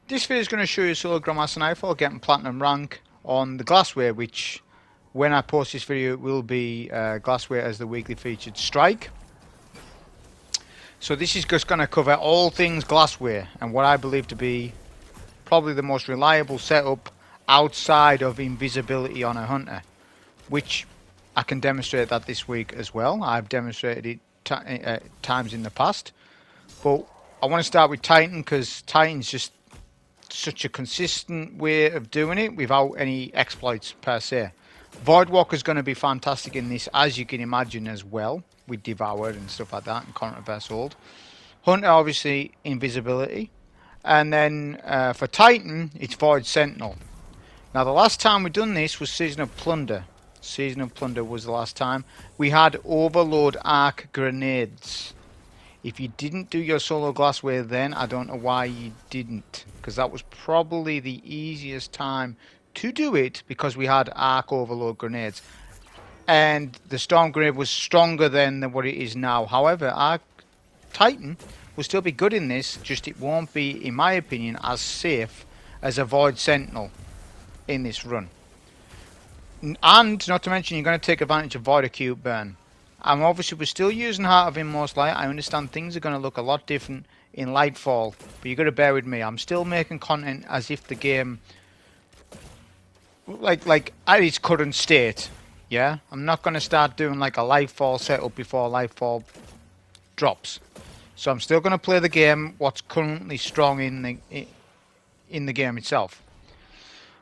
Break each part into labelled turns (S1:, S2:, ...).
S1: This video is going to show you solo Grandmaster Nightfall getting platinum rank on the Glassway, which when I post this video will be Glassway as the weekly featured strike. So this is just going to cover all things Glassway and what I believe to be probably the most reliable setup outside of invisibility on a hunter, which I can demonstrate that this week as well. I've demonstrated it times in the past, but I want to start with Titan because Titan's just such a consistent way of doing it without any exploits per se. Voidwalker's going to be fantastic in this, as you can imagine, as well, with Devour and stuff like that, and Conqueror Hold. Hunter, obviously, invisibility. And then for Titan, it's Void Sentinel. Now, the last time we done this was Season of Plunder. Season of Plunder was the last time. We had Overload Arc Grenades. If you didn't do your solo Glassway then, I don't know why you didn't, because that was probably the easiest time to do it because we had Arc Overload Grenades. And the Storm Grenade was stronger than what it is now. However, our Titan will still be good in this, just it won't be, in my opinion, as safe as a Void Sentinel in this run. And, not to mention, you're going to take advantage of Void Acute Burn. And obviously we're still using Heart of Inmost Light. I understand things are going to look a lot different in Lightfall, but you've got to bear with me. I'm still making content as if the game, like at its current state. Yeah, I'm not going to start doing like a Lightfall setup before Lightfall drops. So I'm still going to play the game what's currently strong in the game itself.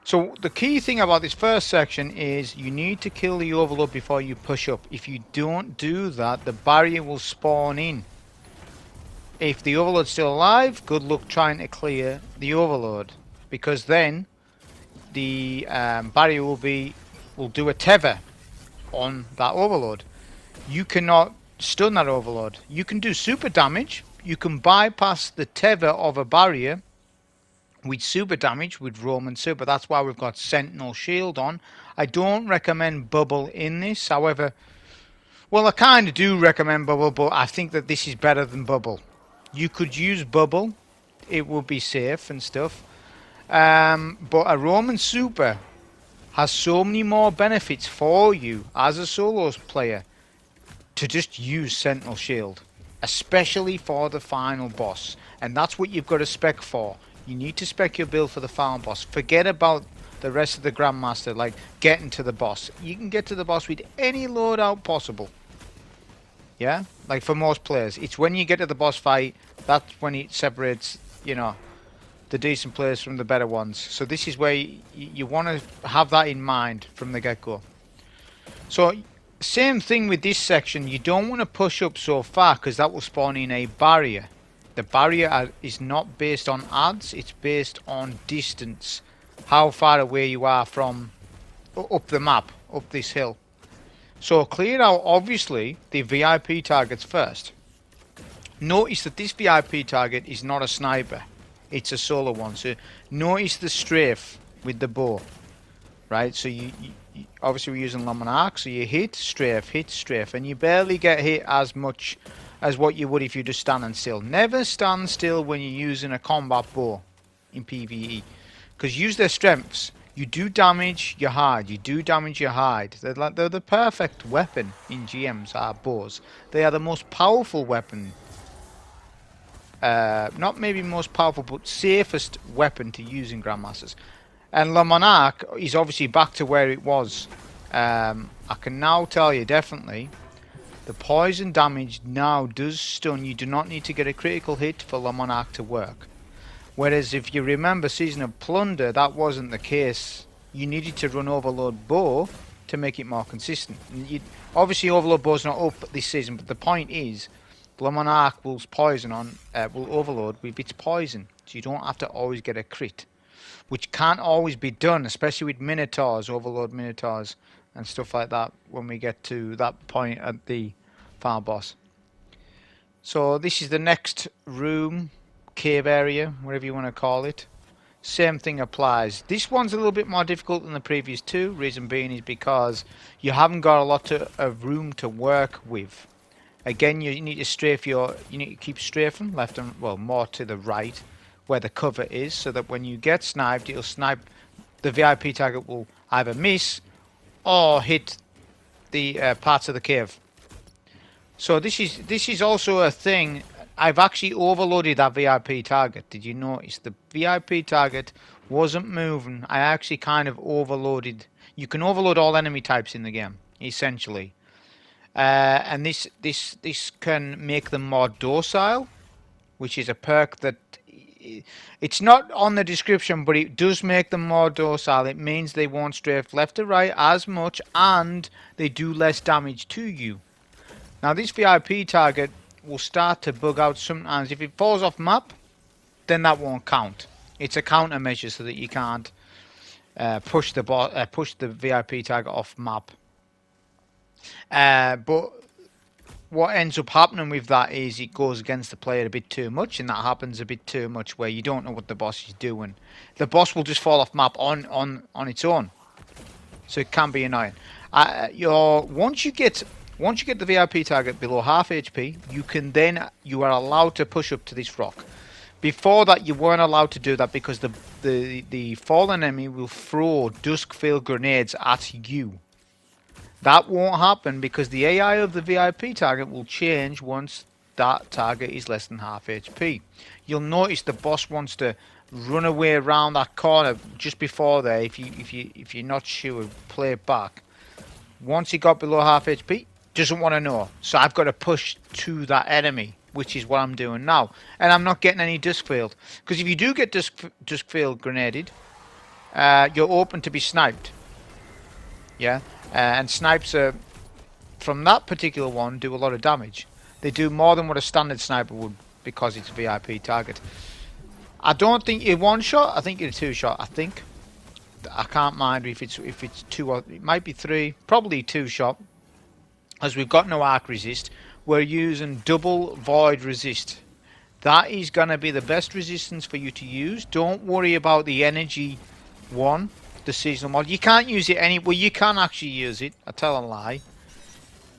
S1: So the key thing about this first section is you need to kill the Overload before you push up. If you don't do that, the barrier will spawn in. If the Overload's still alive, good luck trying to clear the Overload, because then the barrier will do a tether on that Overload. You cannot stun that Overload. You can do super damage. You can bypass the tether of a barrier with super damage with Roman Super. That's why we've got Sentinel Shield on. I don't recommend Bubble in this. However, well, I kind of do recommend Bubble, but I think that this is better than Bubble. You could use Bubble. It would be safe and stuff. But a Roman Super has so many more benefits for you as a solos player to just use Sentinel Shield, especially for the final boss. And that's what you've got to spec for. You need to spec your build for the final boss. Forget about the rest of the Grandmaster, like getting to the boss. You can get to the boss with any loadout possible. Yeah? Like for most players. It's when you get to the boss fight, that's when it separates, you know, the decent players from the better ones. So this is where you want to have that in mind from the get-go. So, same thing with this section. You don't want to push up so far because that will spawn in a barrier. The barrier is not based on adds, it's based on distance. How far away you are from up the map, up this hill. So clear out, obviously, the VIP targets first. Notice that this VIP target is not a sniper. It's a solo one. So notice the strafe with the bow. Right, so you obviously we're using Monarque, so you hit, strafe, and you barely get hit as much as what you would if you're just standing still. Never stand still when you're using a combat bow in PvE, because use their strengths. You do damage your hide. They're the perfect weapon in GMs. Are bows. They are the most powerful weapon. Not maybe most powerful, but safest weapon to use in Grandmasters. And Le Monarque is obviously back to where it was. I can now tell you definitely. The poison damage now does stun. You do not need to get a critical hit for Le Monarque to work. Whereas if you remember Season of Plunder, that wasn't the case. You needed to run Overload Bow to make it more consistent. Obviously Overload Bow's not up this season, but the point is Le Monarque will overload with its poison. So you don't have to always get a crit. Which can't always be done, especially with Minotaurs, Overload Minotaurs and stuff like that when we get to that point at the final boss. So this is the next room, cave area, whatever you want to call it. Same thing applies. This one's a little bit more difficult than the previous two. Reason being is because you haven't got a lot of room to work with. Again, you need to strafe you need to keep strafing left and, well, more to the right where the cover is, so that when you get sniped, it'll snipe. The VIP target will either miss or hit the parts of the cave. So this is also a thing. I've actually overloaded that VIP target. Did you notice the VIP target wasn't moving? I actually kind of overloaded. You can overload all enemy types in the game, essentially, and this can make them more docile, which is a perk that it's not on the description, but it does make them more docile. It means they won't strafe left or right as much, and they do less damage to you. Now this VIP target will start to bug out sometimes. If it falls off map, then that won't count. It's a countermeasure so that you can't push the VIP target off map. But what ends up happening with that is it goes against the player a bit too much, and that happens a bit too much where you don't know what the boss is doing. The boss will just fall off map on its own, so it can be annoying. Once you get the VIP target below half HP, you are allowed to push up to this rock. Before that, you weren't allowed to do that because the fallen enemy will throw dusk-filled grenades at you. That won't happen because the AI of the VIP target will change once that target is less than half HP. You'll notice the boss wants to run away around that corner just before there. If you're not sure, play it back. Once he got below half HP, doesn't want to know. So I've got to push to that enemy, which is what I'm doing now. And I'm not getting any dusk field. Because if you do get dusk field grenaded, you're open to be sniped. Yeah? And snipes from that particular one do a lot of damage. They do more than what a standard sniper would because it's a VIP target. I don't think it's one shot. I think it's a two shot. I can't mind if it's two or it might be three. Probably two shot. As we've got no arc resist, we're using double void resist. That is going to be the best resistance for you to use. Don't worry about the energy one, the seasonal mod. You can't use it anywhere. You can actually use it. I tell a lie.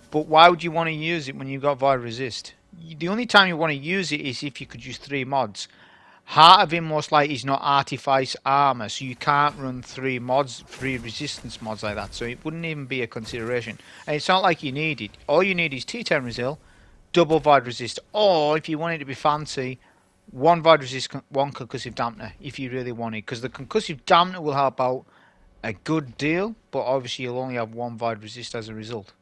S1: But why would you want to use it when you've got void resist? The only time you want to use it is if you could use 3 mods. Heart of Inmost Light is not Artifice Armor, so you can't run 3 resistance mods like that, so it wouldn't even be a consideration. And it's not like you need it. All you need is T10 Resil, double Void Resist, or if you want it to be fancy, 1 Void Resist, 1 Concussive Dampener, if you really want it, because the Concussive Dampener will help out a good deal, but obviously you'll only have 1 Void Resist as a result.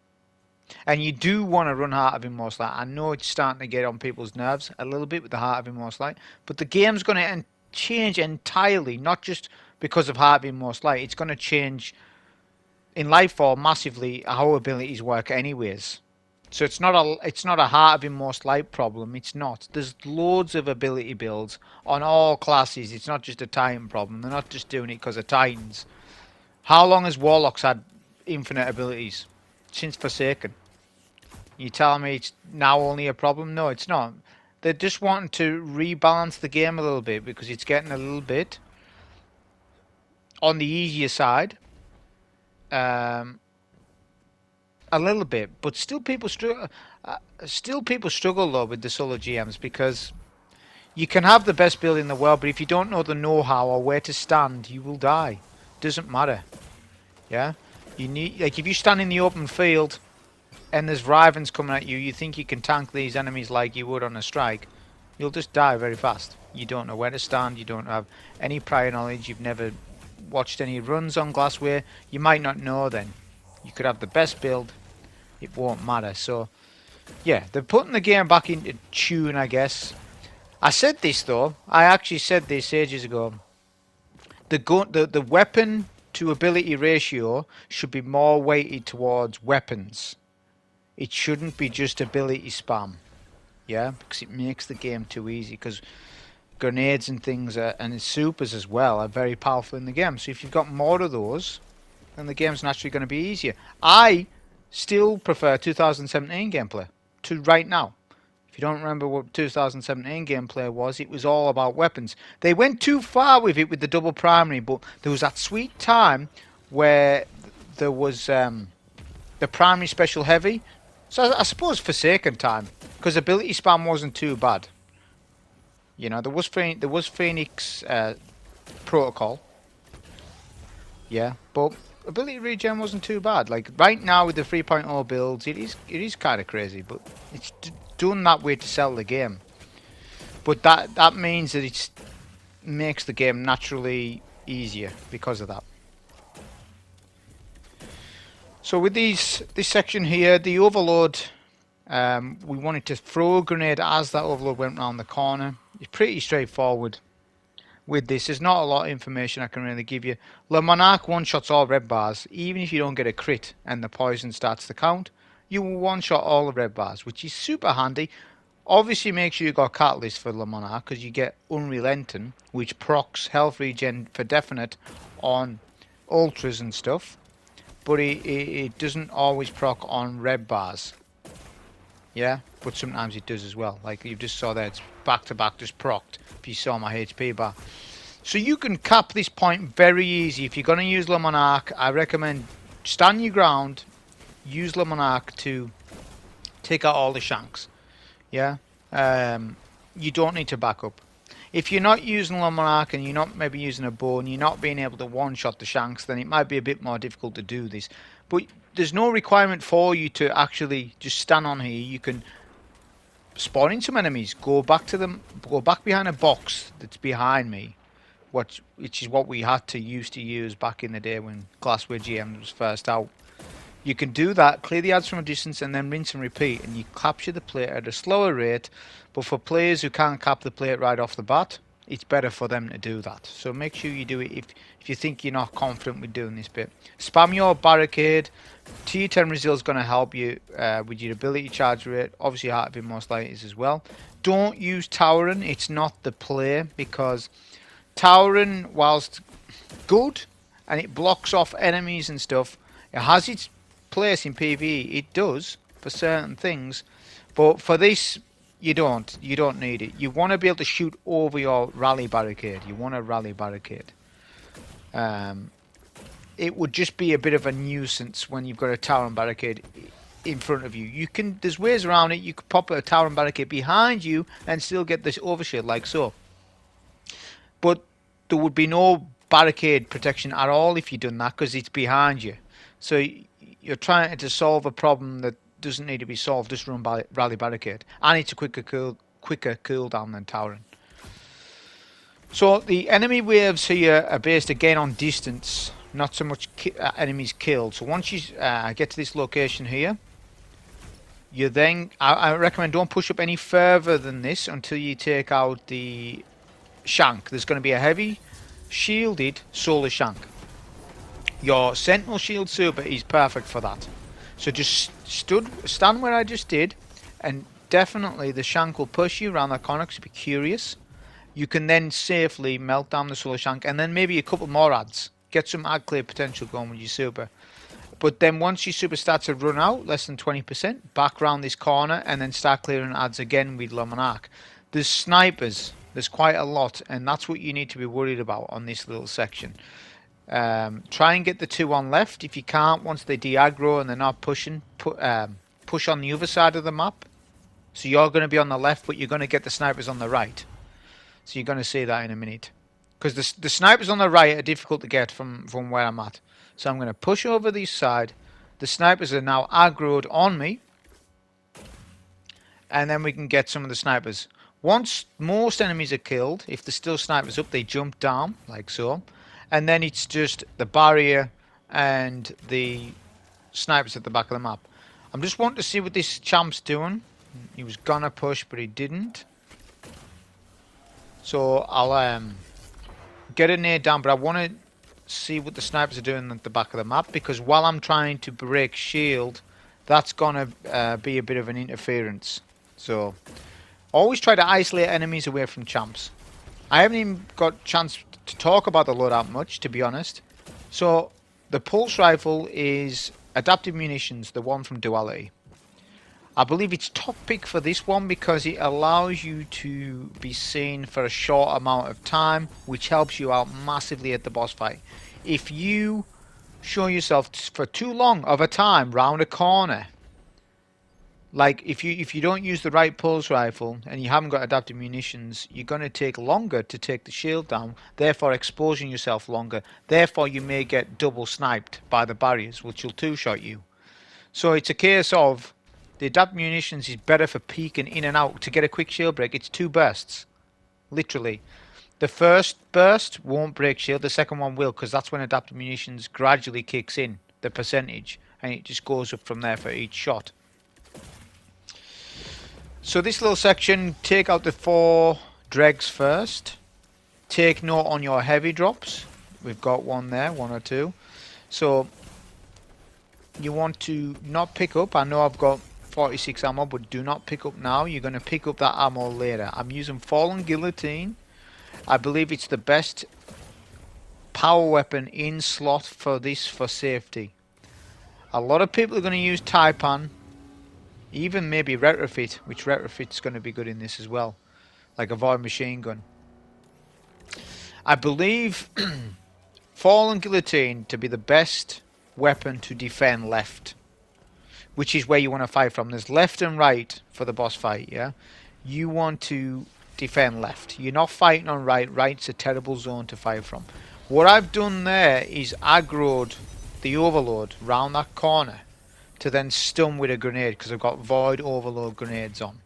S1: And you do want to run Heart of Inmost Light. I know it's starting to get on people's nerves a little bit with the Heart of Inmost Light, but the game's going to change entirely, not just because of Heart of Inmost Light. It's going to change in Nightfall massively how abilities work anyways. So it's not a Heart of Inmost Light problem. It's not. There's loads of ability builds on all classes. It's not just a Titan problem. They're not just doing it because of Titans. How long has Warlocks had infinite abilities? Since Forsaken. You tell me it's now only a problem? No, it's not. They're just wanting to rebalance the game a little bit because it's getting a little bit on the easier side. A little bit, but still people struggle. Though with the solo GMs because you can have the best build in the world, but if you don't know the know-how or where to stand, you will die. Doesn't matter. Yeah. You need, like, if you stand in the open field and there's Rivens coming at you, you think you can tank these enemies like you would on a strike, you'll just die very fast. You don't know where to stand, you don't have any prior knowledge, you've never watched any runs on GLASSWAY, you might not know then. You could have the best build, it won't matter. So, yeah, they're putting the game back into tune, I guess. I said this, though. I actually said this ages ago. The weapon to ability ratio should be more weighted towards weapons. It shouldn't be just ability spam. Yeah, because it makes the game too easy. Because grenades and things and supers as well are very powerful in the game. So if you've got more of those, then the game's naturally going to be easier. I still prefer 2017 gameplay to right now. If you don't remember what 2017 gameplay was, it was all about weapons. They went too far with it with the double primary, but there was that sweet time where there was the primary special heavy. So I suppose Forsaken time, because ability spam wasn't too bad. You know, there was Phoenix protocol. Yeah, but ability regen wasn't too bad. Like right now with the 3.0 builds, it is kind of crazy, but it's done that way to sell the game. But that means that it makes the game naturally easier because of that. So with this section here, the overload, we wanted to throw a grenade as that overload went round the corner. It's pretty straightforward. With this, there's not a lot of information I can really give you. Le Monarque one-shots all red bars. Even if you don't get a crit and the poison starts to count, you will one-shot all the red bars, which is super handy. Obviously, make sure you got Catalyst for Le Monarque, because you get Unrelenting, which procs health regen for definite on ultras and stuff. But it doesn't always proc on red bars. Yeah, but sometimes it does as well. Like you just saw there, it's back to back just procced. If you saw my HP bar. So you can cap this point very easy. If you're going to use Le Monarque, I recommend stand your ground, use Le Monarque to take out all the shanks. Yeah, you don't need to back up. If you're not using Le Monarque and you're not maybe using a bow and you're not being able to one-shot the shanks, then it might be a bit more difficult to do this. But there's no requirement for you to actually just stand on here. You can spawn in some enemies, go back to them, go back behind a box that's behind me, which is what we had to use back in the day when GLASSWAY GM was first out. You can do that, clear the ads from a distance, and then rinse and repeat, and you capture the plate at a slower rate. But for players who can't cap the plate right off the bat, it's better for them to do that. So make sure you do it if you think you're not confident with doing this bit. Spam your Barricade. T10 Resil is going to help you with your ability charge rate. Obviously, Heart of Inmost Light is as well. Don't use Towering. It's not the play, because Towering, whilst good and it blocks off enemies and stuff, it has its place in PvE. It does for certain things, but for this you don't need it. You want to be able to shoot over your rally barricade. You want a rally barricade. It would just be a bit of a nuisance when you've got a tower and barricade in front of you. There's ways around it. You could pop a tower and barricade behind you and still get this overshield like so. But there would be no barricade protection at all if you'd done that, because it's behind you. So you're trying to solve a problem that doesn't need to be solved. Just run by rally barricade, and it's a quicker cooldown than towering. So the enemy waves here are based again on distance, not so much enemies killed. So once you get to this location here, you then I recommend don't push up any further than this until you take out the shank. There's going to be a heavy shielded solar shank. Your Sentinel shield super is perfect for that. So just stand where I just did, and definitely the shank will push you around that corner because you'll be curious. You can then safely melt down the solar shank, and then maybe a couple more ads. Get some ad clear potential going with your super. But then once your super starts to run out, less than 20%, back round this corner and then start clearing ads again with Le Monarque. There's snipers. There's quite a lot, and that's what you need to be worried about on this little section. Try and get the two on left. If you can't, once they de-aggro and they're not pushing, push on the other side of the map. So you're going to be on the left, but you're going to get the snipers on the right. So you're going to see that in a minute. Because the snipers on the right are difficult to get from where I'm at. So I'm going to push over this side. The snipers are now aggroed on me. And then we can get some of the snipers. Once most enemies are killed, if there's still snipers up, they jump down, like so. And then it's just the barrier and the snipers at the back of the map. I'm just wanting to see what this champ's doing. He was going to push, but he didn't. So I'll get a nade down, but I want to see what the snipers are doing at the back of the map, because while I'm trying to break shield, that's going to be a bit of an interference. So always try to isolate enemies away from champs. I haven't even got a chance to talk about the loadout much, to be honest. So the pulse rifle is adaptive munitions, the one from Duality. I believe it's top pick for this one because it allows you to be seen for a short amount of time, which helps you out massively at the boss fight. If you show yourself for too long of a time round a corner, Like if you don't use the right pulse rifle and you haven't got adaptive munitions, you're going to take longer to take the shield down, therefore exposing yourself longer. Therefore you may get double sniped by the barriers, which will two-shot you. So it's a case of the adaptive munitions is better for peeking in and out to get a quick shield break. It's 2 bursts, literally. The first burst won't break shield, the second one will, because that's when adaptive munitions gradually kicks in, the percentage, and it just goes up from there for each shot. So this little section, take out the 4 dregs first. Take note on your heavy drops. We've got one there, 1 or 2. So you want to not pick up. I know I've got 46 ammo, but do not pick up now. You're going to pick up that ammo later. I'm using Fallen Guillotine. I believe it's the best power weapon in slot for this for safety. A lot of people are going to use Taipan. Even maybe retrofit, which retrofit's going to be good in this as well, like a void machine gun. I believe Fallen Guillotine to be the best weapon to defend left, which is where you want to fight from. There's left and right for the boss fight, yeah? You want to defend left. You're not fighting on right. Right's a terrible zone to fight from. What I've done there is aggroed the overload round that corner to then stun with a grenade, because I've got void overload grenades on.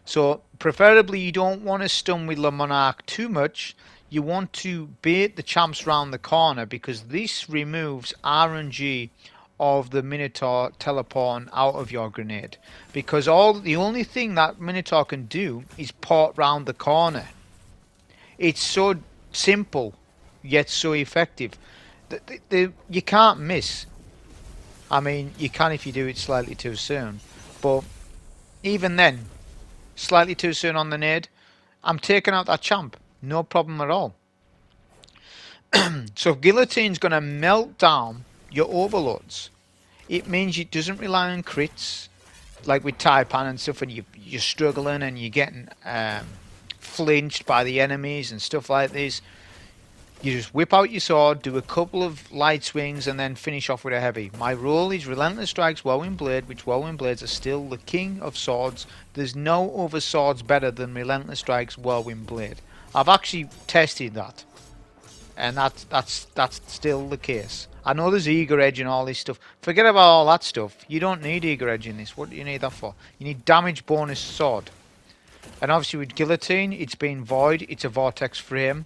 S1: So preferably you don't want to stun with the Monarque too much. You want to bait the champs round the corner, because this removes RNG of the Minotaur teleporting out of your grenade, because the only thing that Minotaur can do is port round the corner. It's so simple yet so effective. You can't miss. I mean, you can if you do it slightly too soon, but even then, slightly too soon on the nade, I'm taking out that champ, no problem at all. So Guillotine's going to melt down your overloads. It means it doesn't rely on crits, like with Taipan and stuff, and you're struggling and you're getting flinched by the enemies and stuff like this. You just whip out your sword, do a couple of light swings, and then finish off with a heavy. My rule is Relentless Strikes, Whirlwind Blade, which Whirlwind Blades are still the king of swords. There's no other swords better than Relentless Strikes, Whirlwind Blade. I've actually tested that, and that's still the case. I know there's Eager Edge and all this stuff. Forget about all that stuff. You don't need Eager Edge in this. What do you need that for? You need damage bonus sword. And obviously with Guillotine, it's been void. It's a vortex frame.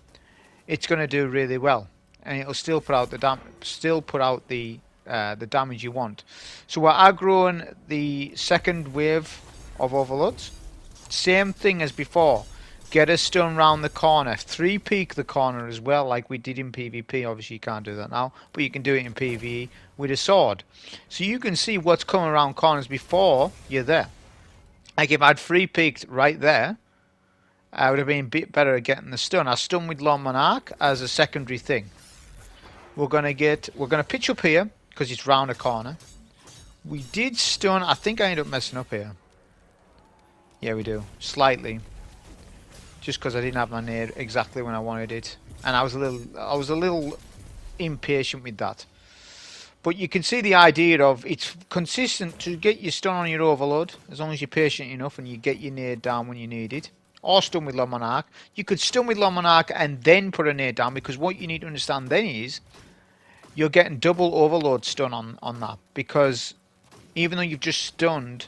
S1: It's going to do really well, and it'll still put out the damage you want. So we're aggroing the second wave of overloads. Same thing as before. Get a stun round the corner. 3-peak the corner as well, like we did in PvP. Obviously you can't do that now, but you can do it in PvE with a sword. So you can see what's coming around corners before you're there. Like if I'd 3-peaked right there, I would have been a bit better at getting the stun. I stun with Lord Monarque as a secondary thing. We're gonna pitch up here because it's round a corner. We did stun. I think I ended up messing up here. Yeah, we do slightly, just because I didn't have my nade exactly when I wanted it, and I was a little impatient with that. But you can see the idea of it's consistent to get your stun on your overload as long as you're patient enough and you get your nade down when you need it. Or stun with La Monarque. You could stun with La Monarque and then put a nade down, because what you need to understand then is you're getting double overload stun on that, because even though you've just stunned,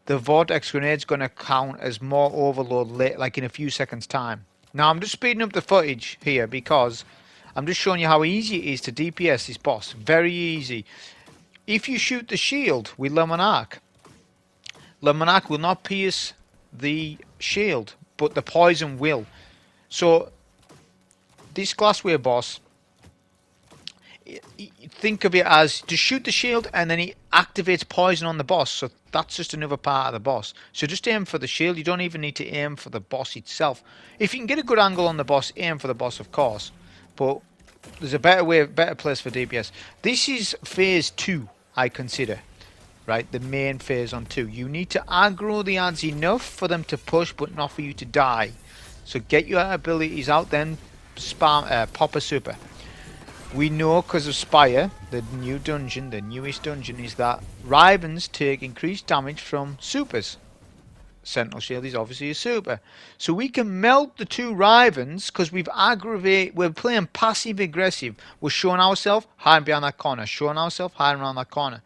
S1: the Vortex Grenade's going to count as more overload late, like in a few seconds time. Now I'm just speeding up the footage here because I'm just showing you how easy it is to DPS this boss. Very easy. If you shoot the shield with La Monarque will not pierce the shield, but the poison will. So this Glassway boss, think of it as to shoot the shield and then he activates poison on the boss, so that's just another part of the boss. So just aim for the shield. You don't even need to aim for the boss itself. If you can get a good angle on the boss, aim for the boss, of course, but there's a better place for DPS. This is phase 2, I consider. Right, the main phase on 2. You need to aggro the ads enough for them to push, but not for you to die. So get your abilities out, then spam, pop a super. We know because of Spire, the new dungeon, the newest dungeon, is that Rivens take increased damage from supers. Sentinel Shield is obviously a super. So we can melt the two Rivens because we're playing passive aggressive. We're showing ourselves hiding behind that corner, showing ourselves hiding around that corner.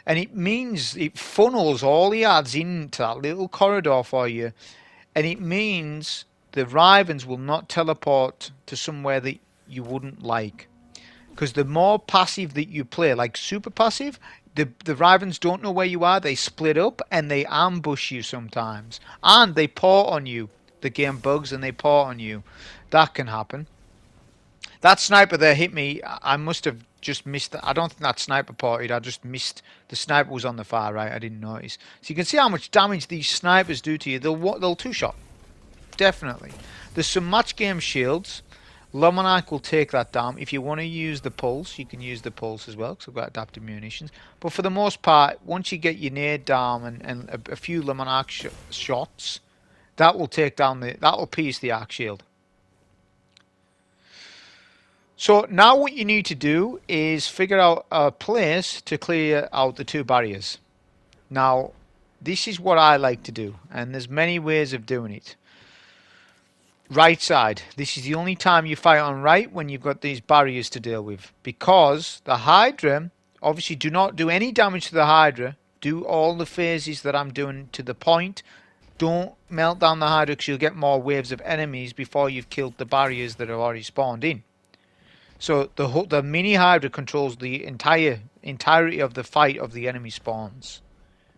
S1: And it means it funnels all the adds into that little corridor for you. And it means the Rivens will not teleport to somewhere that you wouldn't like. Because the more passive that you play, like super passive, the Rivens don't know where you are. They split up and they ambush you sometimes. And they paw on you. The game bugs and they paw on you. That can happen. That sniper there hit me. I must have just missed. I don't think that sniper ported. I just missed. The sniper was on the far right. I didn't notice. So you can see how much damage these snipers do to you. They'll two-shot. Definitely. There's some match game shields. Monarque will take that down. If you want to use the pulse, you can use the pulse as well, because I've got adaptive munitions. But for the most part, once you get your nade down and a few Monarque shots, that will take down that will pierce the arc shield. So now what you need to do is figure out a place to clear out the two barriers. Now, this is what I like to do, and there's many ways of doing it. Right side. This is the only time you fight on right when you've got these barriers to deal with. Because the Hydra, obviously do not do any damage to the Hydra. Do all the phases that I'm doing to the point. Don't melt down the Hydra because you'll get more waves of enemies before you've killed the barriers that have already spawned in. So the mini Hydra controls the entirety of the fight of the enemy spawns.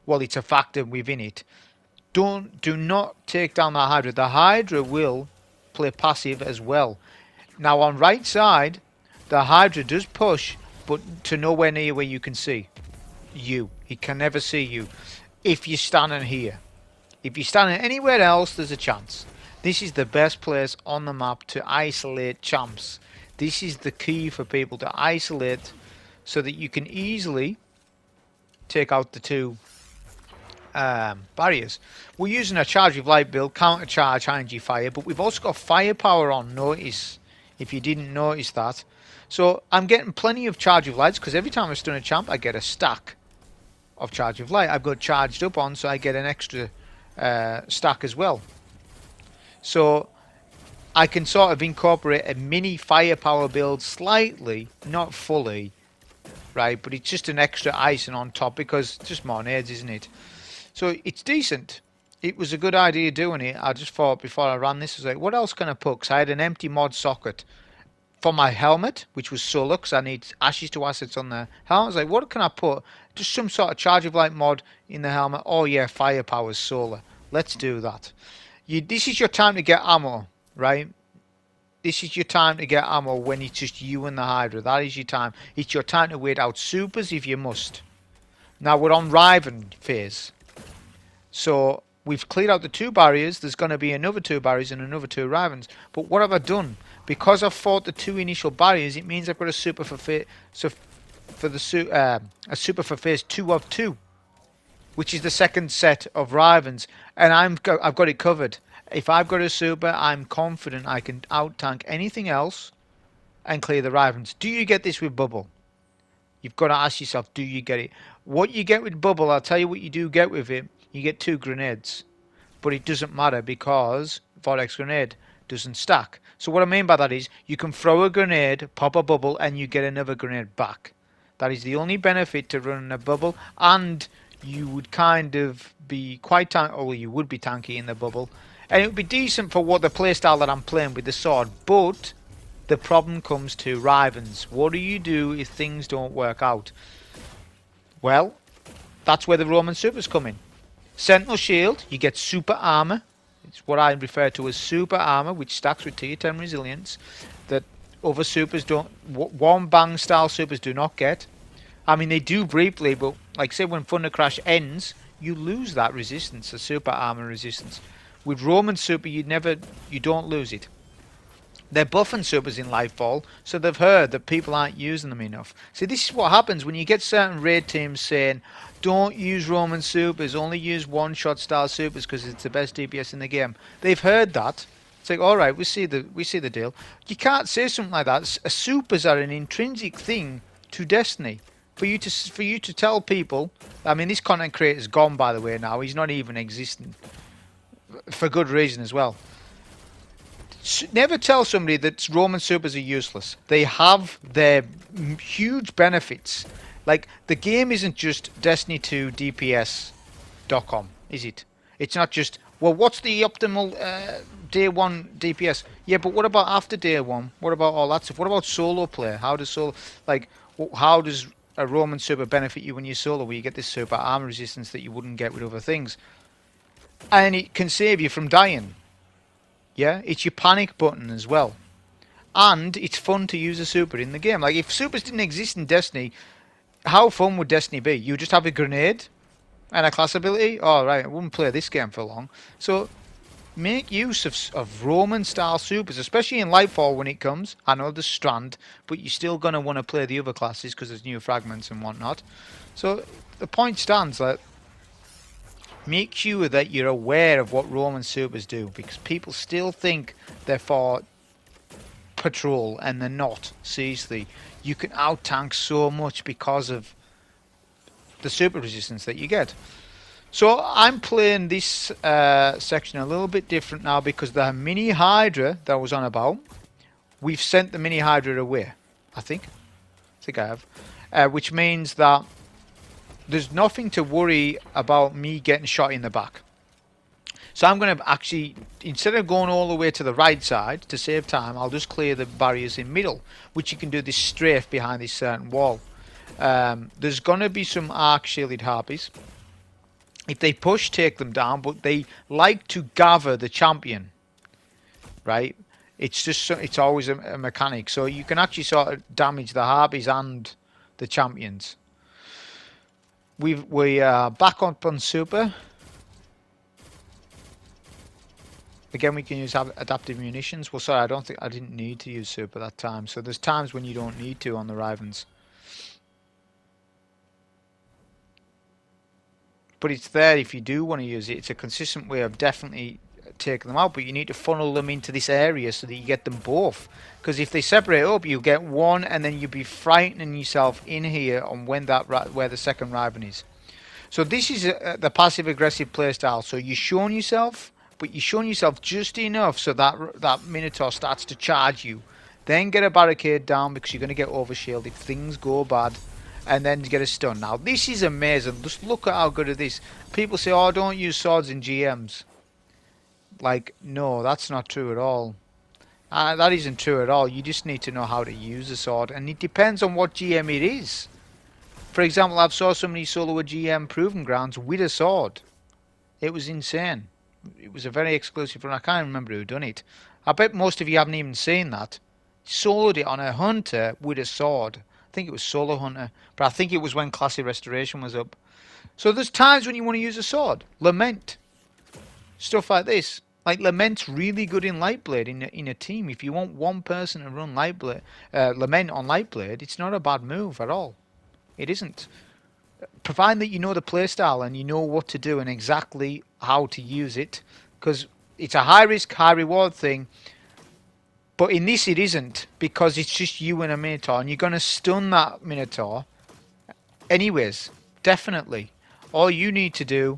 S1: Well, it's a factor within it. Do not take down the Hydra. The Hydra will play passive as well. Now on right side, the Hydra does push, but to nowhere near where you can see you. He can never see you if you're standing here. If you're standing anywhere else, there's a chance. This is the best place on the map to isolate champs. This is the key for people to isolate so that you can easily take out the two barriers. We're using a charge with light build, counter charge, ING fire, but we've also got firepower on notice, if you didn't notice that. So I'm getting plenty of charge of lights because every time I stun a champ I get a stack of charge of light. I've got charged up on, so I get an extra stack as well. So I can sort of incorporate a mini firepower build slightly, not fully, right, but it's just an extra icing on top because it's just more nades, isn't it? So it's decent. It was a good idea doing it. I just thought before I ran this, I was like, what else can I put? Because I had an empty mod socket for my helmet, which was solar, because I need ashes to assets on the helmet. I was like, what can I put? Just some sort of charge of light mod in the helmet. Oh yeah, firepower solar. Let's do that. This is your time to get ammo, right? This is your time to get ammo when it's just you and the Hydra. That is your time. It's your time to wait out supers if you must. Now we're on Riven phase. So we've cleared out the two barriers. There's going to be another two barriers and another two Rivens. But what have I done? Because I've fought the two initial barriers, it means I've got a super for phase 2 of 2, which is the second set of Rivens, and I've got it covered. If I've got a super, I'm confident I can out tank anything else and clear the Rivens. Do you get this with Bubble? You've got to ask yourself, do you get it? What you get with Bubble, I'll tell you what you do get with it. You get 2 grenades, but it doesn't matter because Vortex Grenade doesn't stack. So what I mean by that is you can throw a grenade, pop a bubble, and you get another grenade back. That is the only benefit to running a bubble, and you would kind of be quite tanky, or you would be tanky in the bubble, and it would be decent for what the playstyle that I'm playing with the sword. But the problem comes to Rivens. What do you do if things don't work out? Well, that's where the Roman supers come in. Sentinel shield, you get super armor. It's what I refer to as super armor, which stacks with tier 10 resilience that other supers don't, one bang style supers do not get. I mean, they do briefly, but like say when Thunder Crash ends, you lose that resistance, the super armor resistance. With Roman super, you don't lose it. They're buffing supers in Nightfall, so they've heard that people aren't using them enough. See, this is what happens when you get certain raid teams saying, don't use Roman supers, only use one-shot style supers because it's the best DPS in the game. They've heard that, It's like, all right, we see the deal. You can't say something like that. Supers are an intrinsic thing to Destiny. For you to tell people, I mean, this content creator's gone, by the way. Now he's not even existing, for good reason as well. Never tell somebody that Roman supers are useless. They have their huge benefits. Like, the game isn't just Destiny 2 DPS.com, is it? It's not just, well, what's the optimal day one DPS? Yeah, but what about after day one? What about all that stuff? What about solo play? How does how does a Roman super benefit you when you're solo, where you get this super armor resistance that you wouldn't get with other things? And it can save you from dying. Yeah, it's your panic button as well. And it's fun to use a super in the game. Like, if supers didn't exist in Destiny, how fun would Destiny be? You just have a grenade and a class ability? Oh, right, I wouldn't play this game for long. So, make use of Roman style supers, especially in Lightfall when it comes. I know there's Strand, but you're still going to want to play the other classes because there's new fragments and whatnot. So, the point stands that make sure that you're aware of what Roman supers do, because people still think they're for patrol and they're not. Seriously, you can out tank so much because of the super resistance that you get. So I'm playing this section a little bit different now, because the mini Hydra that I was on about, we've sent the mini Hydra away. I think I have, which means that there's nothing to worry about me getting shot in the back. So I'm going to actually, instead of going all the way to the right side to save time, I'll just clear the barriers in middle, which you can do this strafe behind this certain wall. There's going to be some arc shielded harpies. If they push, take them down, but they like to gather the champion, right? It's always a mechanic, so you can actually sort of damage the harpies and the champions. We are back up on super. Again, we can use adaptive munitions. Well, sorry, I didn't need to use super that time. So there's times when you don't need to on the Rivens. But it's there if you do want to use it. It's a consistent way of definitely taking them out, but you need to funnel them into this area so that you get them both. Because if they separate up, you get one, and then you'll be frightening yourself in here on where the second Riven is. So this is the passive-aggressive playstyle. So you're showing yourself, but you're showing yourself just enough so that Minotaur starts to charge you. Then get a barricade down, because you're going to get overshielded if things go bad. And then get a stun. Now, this is amazing. Just look at how good it is. People say, oh, don't use swords in GMs. Like, no, that's not true at all. That isn't true at all. You just need to know how to use a sword. And it depends on what GM it is. For example, I've saw somebody solo a GM Proving Grounds with a sword. It was insane. It was a very exclusive run. I can't remember who done it. I bet most of you haven't even seen that. Soloed it on a hunter with a sword. I think it was Solo Hunter, but I think it was when Classy Restoration was up. So there's times when you want to use a sword. Lament. Stuff like this. Like, Lament's really good in Lightblade in a team. If you want one person to run Lightblade, Lament on Lightblade, it's not a bad move at all. It isn't. Provided that you know the playstyle and you know what to do and exactly how to use it. Because it's a high risk, high reward thing. But in this it isn't, because it's just you and a Minotaur, and you're going to stun that Minotaur anyways, definitely. All you need to do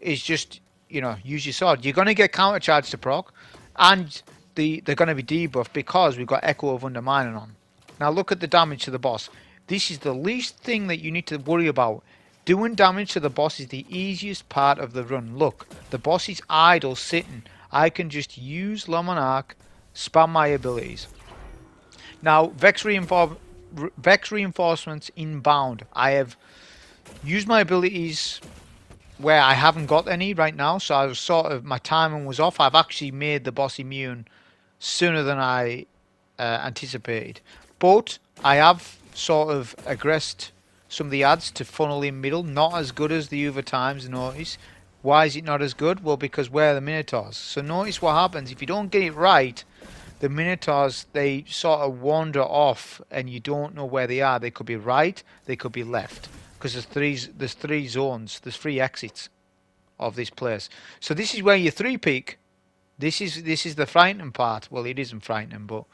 S1: is just, use your sword. You're going to get counter charge to proc, and they're going to be debuffed because we've got Echo of Undermining on. Now look at the damage to the boss. This is the least thing that you need to worry about. Doing damage to the boss is the easiest part of the run. Look, the boss is idle, sitting. I can just use La Monarque, spam my abilities. Now, Vex Reinforcements inbound. I have used my abilities where I haven't got any right now, so I was my timing was off. I've actually made the boss immune sooner than I anticipated. But I have sort of aggressed some of the ads to funnel in middle. Not as good as the other times, notice. Why is it not as good? Well, because we're the Minotaurs. So notice what happens. If you don't get it right, the Minotaurs, they sort of wander off and you don't know where they are. They could be right, they could be left. Because there's three zones, there's three exits of this place. So this is where you 3-peak This is the frightening part. Well, it isn't frightening, but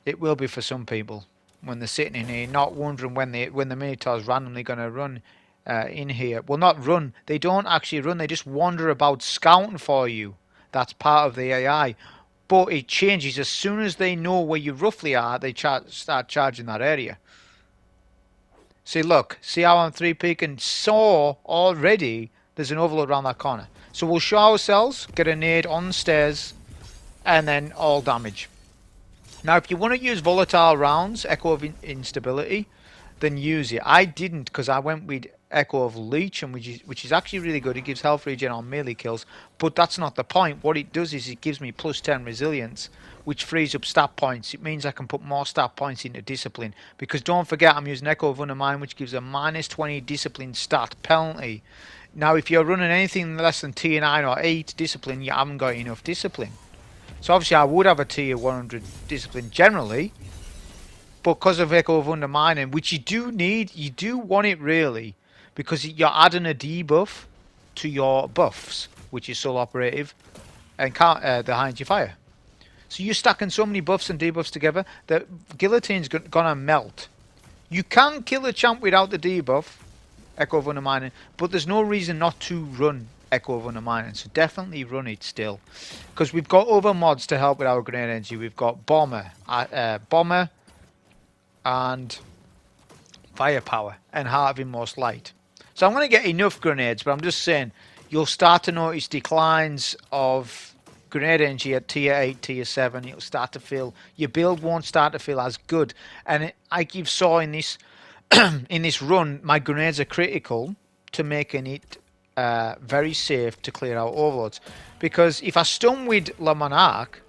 S1: it will be for some people when they're sitting in here, not wondering when the Minotaur's randomly going to run in here. Well, not run. They don't actually run. They just wander about scouting for you. That's part of the AI. But it changes as soon as they know where you roughly are. They start charging that area. See, look. See how I'm 3-peaking? So already there's an overload around that corner. So we'll show ourselves, get a nade on the stairs, and then all damage. Now, if you want to use volatile rounds, Echo of Instability, then use it. I didn't because I went with Echo of Leeching, which is actually really good. It gives health regen on melee kills, but that's not the point. What it does is it gives me plus 10 resilience, which frees up stat points. It means I can put more stat points into discipline, because don't forget I'm using Echo of Undermining, which gives a minus 20 discipline stat penalty. Now, if you're running anything less than tier 9 or 8 discipline, you haven't got enough discipline. So obviously I would have a tier 100 discipline generally, but because of Echo of Undermining, which you do need, you do want it really, because you're adding a debuff to your buffs, which is Soul Operative and the High Energy Fire. So you're stacking so many buffs and debuffs together that Guillotine's gonna melt. You can kill a champ without the debuff, Echo of Undermining, but there's no reason not to run Echo of Undermining, so definitely run it still, because we've got other mods to help with our grenade energy. We've got Bomber and Firepower and Heart of Inmost Light. So I'm going to get enough grenades, but I'm just saying you'll start to notice declines of grenade energy at tier 8, tier 7. You'll start to feel, your build won't start to feel as good, and like you saw in this in this run, my grenades are critical to making it very safe to clear out overloads. Because if I stun with Le Monarque,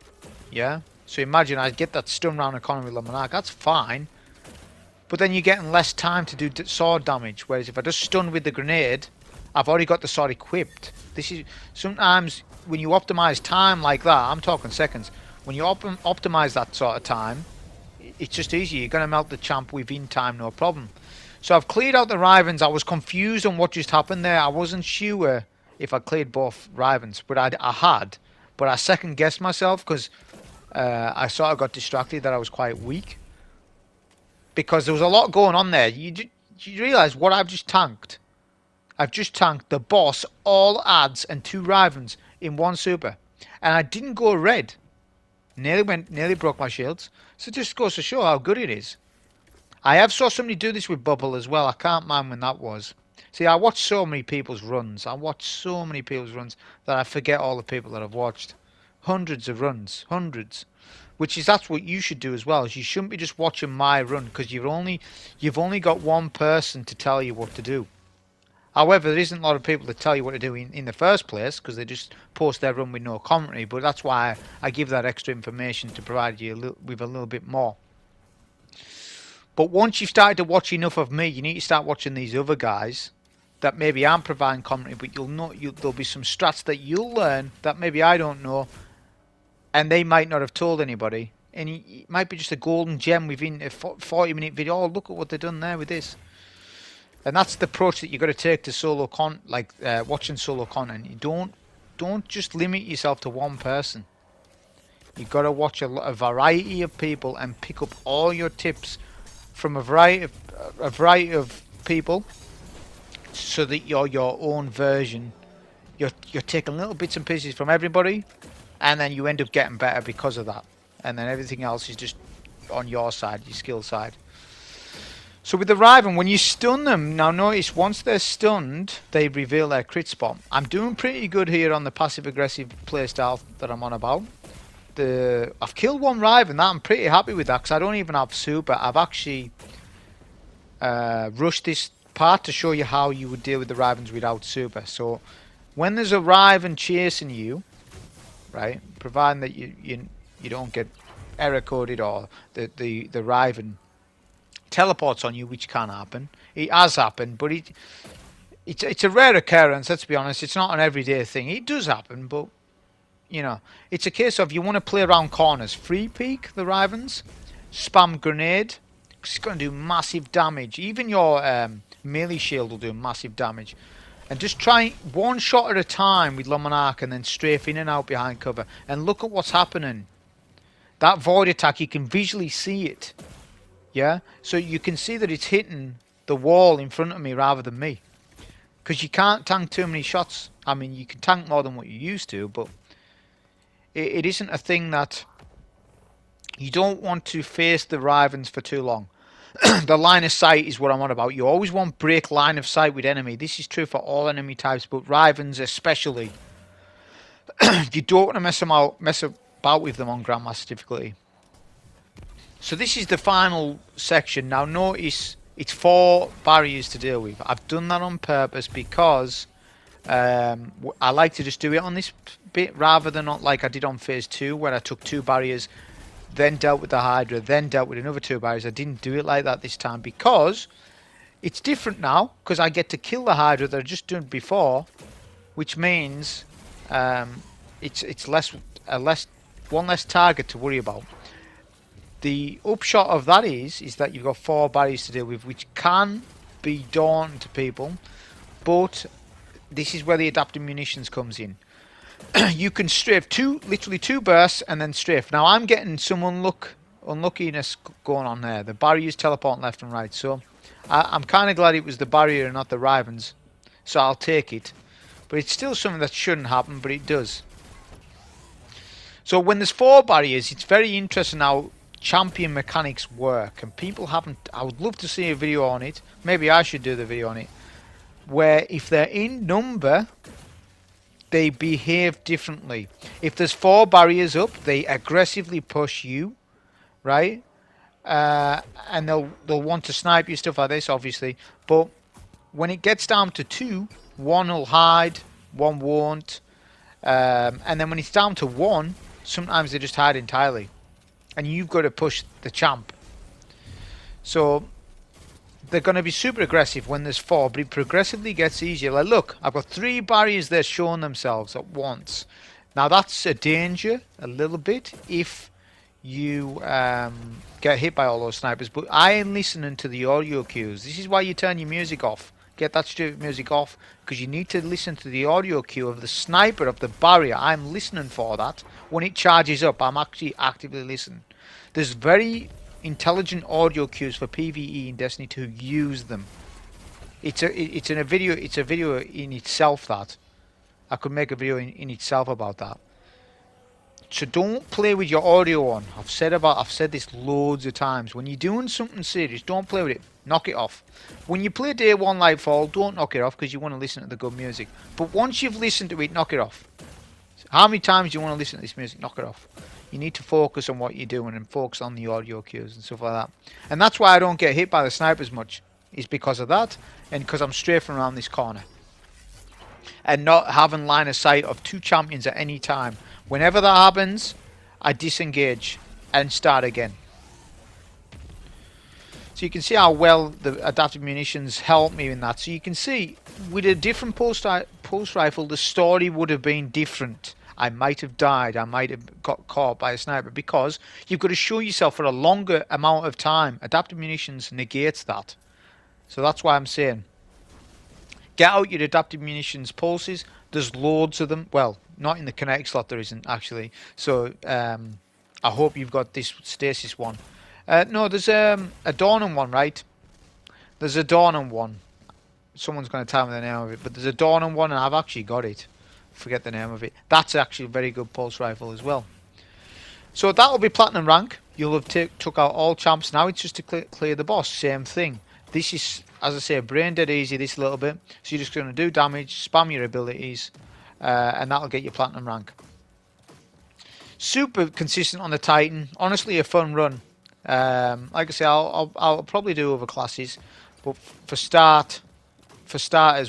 S1: yeah, so imagine I get that stun round the corner with Le Monarque, that's fine. But then you're getting less time to do sword damage. Whereas if I just stun with the grenade, I've already got the sword equipped. This is sometimes when you optimize time like that, I'm talking seconds. When you optimize that sort of time, it's just easy. You're going to melt the champ within time, no problem. So I've cleared out the Rivens. I was confused on what just happened there. I wasn't sure if I cleared both Rivens, but I had. But I second guessed myself because I sort of got distracted that I was quite weak. Because there was a lot going on there. You realise what I've just tanked? I've just tanked the boss, all adds, and 2 Rivens in one super. And I didn't go red. Nearly broke my shields. So it just goes to show how good it is. I have saw somebody do this with Bubble as well. I can't mind when that was. See, I watch so many people's runs. That I forget all the people that I've watched. Hundreds of runs. Hundreds. That's what you should do as well. Is you shouldn't be just watching my run, because you've only got one person to tell you what to do. However, there isn't a lot of people to tell you what to do in the first place, because they just post their run with no commentary. But that's why I give that extra information to provide you with a little bit more. But once you've started to watch enough of me, you need to start watching these other guys that maybe aren't providing commentary, but there'll be some strats that you'll learn that maybe I don't know, and they might not have told anybody. And it might be just a golden gem within a 40-minute video. Oh, look at what they've done there with this. And that's the approach that you've got to take to solo watching solo content. You don't just limit yourself to one person. You've got to watch a variety of people and pick up all your tips from a variety of people, so that you're your own version. You're taking little bits and pieces from everybody, and then you end up getting better because of that. And then everything else is just on your side, your skill side. So with the Riven, when you stun them, now notice once they're stunned, they reveal their crit spot. I'm doing pretty good here on the passive-aggressive playstyle that I'm on about. I've killed one Riven, I'm pretty happy with that, because I don't even have super. I've actually rushed this part to show you how you would deal with the Rivens without super. So when there's a Riven chasing you, right, providing that you don't get error coded or the Riven teleports on you, which can happen. It has happened, but it's a rare occurrence, let's be honest. It's not an everyday thing. It does happen, but you know, it's a case of you want to play around corners. Free peek the Rivens, spam grenade, because it's going to do massive damage. Even your melee shield will do massive damage. And just try one shot at a time with Monarque and then strafe in and out behind cover. And look at what's happening. That void attack, you can visually see it. Yeah? So you can see that it's hitting the wall in front of me rather than me. Because you can't tank too many shots. I mean, you can tank more than what you used to, but it isn't a thing that you don't want to face the Rivens for too long. The line of sight is what I'm on about. You always want break line of sight with enemy. This is true for all enemy types, but Rivens especially. You don't want to mess about with them on Grandmaster difficulty. So this is the final section. Now notice it's 4 barriers to deal with. I've done that on purpose because I like to just do it on this bit rather than not like I did on phase 2 where I took 2 barriers, then dealt with the Hydra, then dealt with another 2 barriers. I didn't do it like that this time because it's different now, because I get to kill the Hydra that I just done before, which means it's one less target to worry about. The upshot of that is that you've got 4 barriers to deal with, which can be daunting to people, but this is where the adaptive munitions comes in. You can strafe literally 2 bursts and then strafe. Now I'm getting some unluckiness going on there. The barriers teleporting left and right, so I'm kind of glad it was the barrier and not the Rivens, so I'll take it. But it's still something that shouldn't happen, but it does. So when there's 4 barriers, it's very interesting how champion mechanics work, and people haven't. I would love to see a video on it. Maybe I should do the video on it, where if they're in number, they behave differently. If there's 4 barriers up, they aggressively push you, right? And they'll want to snipe you, stuff like this, obviously. But when it gets down to 2, 1 will hide, 1 won't, and then when it's down to 1, sometimes they just hide entirely, and you've got to push the champ. So they're going to be super aggressive when there's 4, but it progressively gets easier. Like, look, I've got 3 barriers there showing themselves at once. Now that's a danger a little bit if you get hit by all those snipers, but I am listening to the audio cues. This is why you turn your music off. Get that stupid music off, because you need to listen to the audio cue of the sniper of the barrier. I'm listening for that. When it charges up, I'm actually actively listening. There's very intelligent audio cues for PvE in Destiny 2. Use them. It's a video in itself. That I could make a video in itself about that. So don't play with your audio on. I've said this loads of times. When you're doing something serious, don't play with it. Knock it off. When you play Day 1 Nightfall, don't knock it off, because you want to listen to the good music. But once you've listened to it, knock it off. How many times do you want to listen to this music? Knock it off. You need to focus on what you're doing and focus on the audio cues and stuff like that. And that's why I don't get hit by the snipers much, is because of that, and because I'm strafing around this corner and not having line of sight of 2 champions at any time. Whenever that happens, I disengage and start again. So you can see how well the adaptive munitions help me in that. So you can see, with a different pulse rifle, the story would have been different. I might have died, I might have got caught by a sniper, because you've got to show yourself for a longer amount of time. Adaptive munitions negates that. So that's why I'm saying, get out your adaptive munitions pulses. There's loads of them. Well, not in the kinetic slot, there isn't actually. So I hope you've got this stasis one. No, there's a Dawning one, right? There's a Dawning one. Someone's going to tell me the name of it, but there's a Dawning one, and I've actually got it. Forget the name of it. That's actually a very good pulse rifle as well. So that'll be platinum rank. You'll have took out all champs. Now it's just to clear the boss. Same thing. This is, as I say, brain dead easy this little bit. So you're just going to do damage, spam your abilities, and that'll get you platinum rank. Super consistent on the Titan. Honestly, a fun run. Like I say, I'll probably do other classes, but for starters,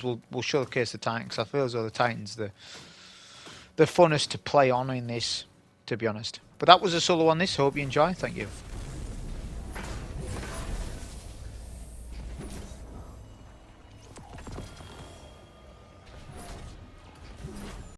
S1: we'll showcase the Titan, because I feel as though the Titan's the funnest to play on in this, to be honest. But that was a solo on this. Hope you enjoy. Thank you.